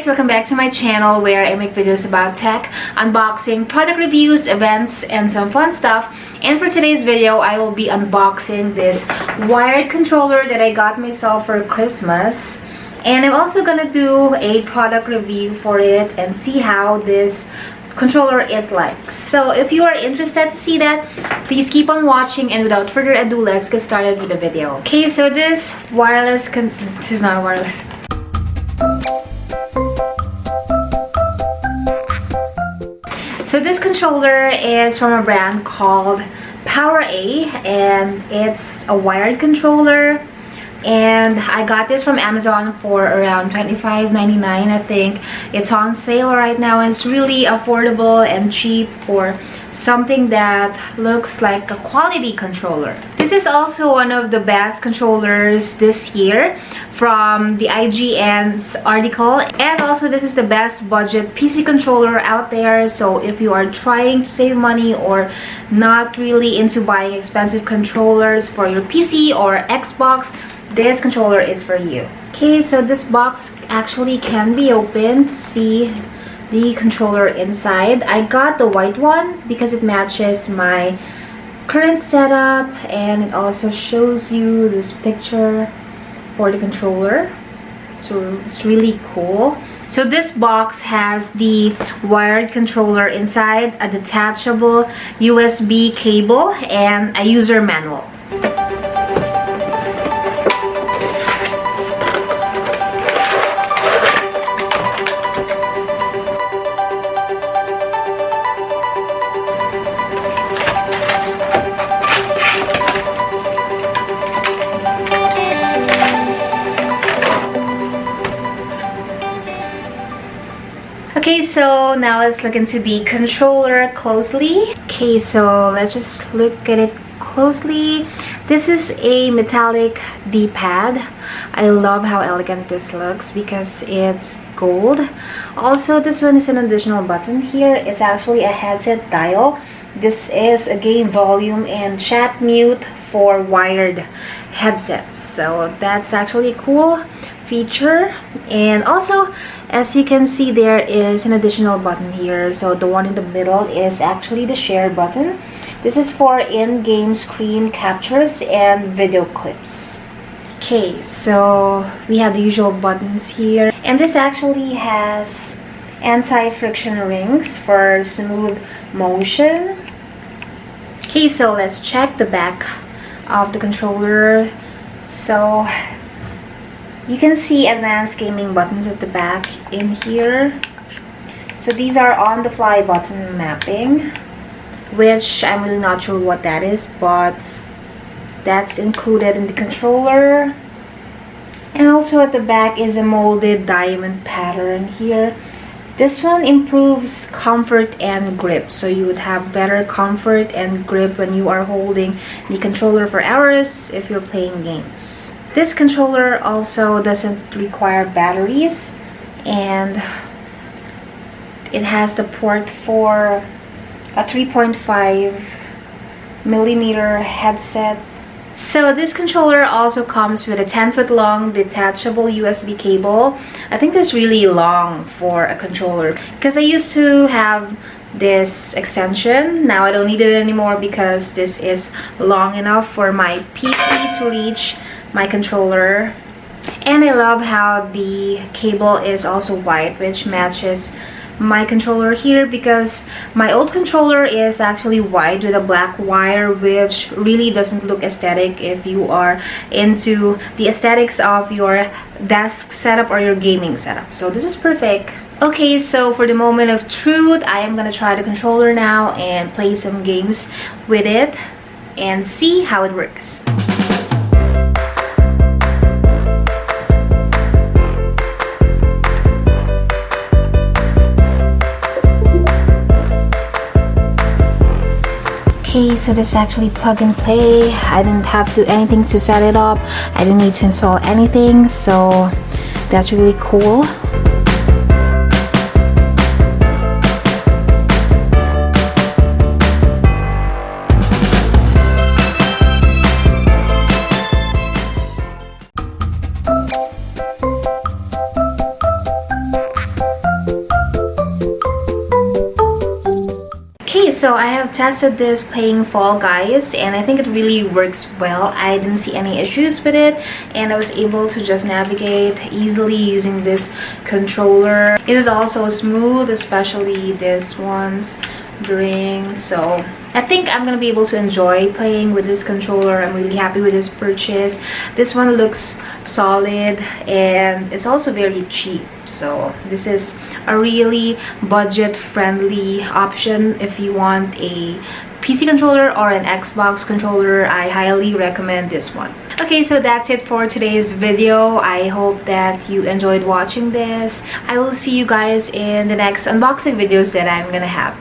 guys, welcome back to my channel where I make videos about tech, unboxing, product reviews, events, and some fun stuff. And for today's video, I will be unboxing this wired controller that I got myself for Christmas. And I'm also gonna do a product review for it and see how this controller is like. So if you are interested to see that, please keep on watching, and without further ado, let's get started with the video. Okay, so this is not wireless. So this controller is from a brand called PowerA, and it's a wired controller. And I got this from Amazon for around $25.99, I think. It's on sale right now, and it's really affordable and cheap for something that looks like a quality controller. This is also one of the best controllers this year from the IGN's article, and also this is the best budget PC controller out there. So if you are trying to save money or not really into buying expensive controllers for your PC or Xbox, this controller is for you. Okay, so this box actually can be opened to see the controller inside. I got the white one because it matches my current setup, and it also shows you this picture for the controller. So it's really cool. So this box has the wired controller inside, a detachable USB cable, and a user manual. Okay, so now let's look into the controller closely. Okay, so let's just look at it closely. This is a metallic D-pad. I love how elegant this looks because it's gold. Also, this one is an additional button here. It's actually a headset dial. This is a game volume and chat mute for wired headsets. So that's actually a cool feature. And also, as you can see, there is an additional button here. So the one in the middle is actually the share button. This is for in-game screen captures and video clips. Okay, so we have the usual buttons here, and this actually has anti-friction rings for smooth motion. Okay, so let's check the back of the controller. So you can see advanced gaming buttons at the back in here. So these are on-the-fly button mapping, which I'm really not sure what that is, but that's included in the controller. And also at the back is a molded diamond pattern here. This one improves comfort and grip, so you would have better comfort and grip when you are holding the controller for hours if you're playing games. This controller also doesn't require batteries, and it has the port for a 3.5mm headset. So this controller also comes with a 10-foot long detachable USB cable. I think that's really long for a controller because I used to have this extension. Now I don't need it anymore because this is long enough for my PC to reach my controller. And I love how the cable is also white, which matches my controller here, because my old controller is actually white with a black wire, which really doesn't look aesthetic if you are into the aesthetics of your desk setup or your gaming setup. So this is perfect. Okay, so for the moment of truth, I am gonna try the controller now and play some games with it and see how it works. Okay, so this is actually plug and play. I didn't have to do anything to set it up. I didn't need to install anything, so that's really cool. Okay, so I have tested this playing Fall Guys, and I think it really works well. I didn't see any issues with it, and I was able to just navigate easily using this controller. It was also smooth, especially this one's ring. So I think I'm gonna be able to enjoy playing with this controller. I'm really happy with this purchase. This one looks solid, and it's also very cheap. So this is a really budget-friendly option if you want a PC controller or an Xbox controller. I highly recommend this one. Okay, so that's it for today's video. I hope that you enjoyed watching this. I will see you guys in the next unboxing videos that I'm gonna have.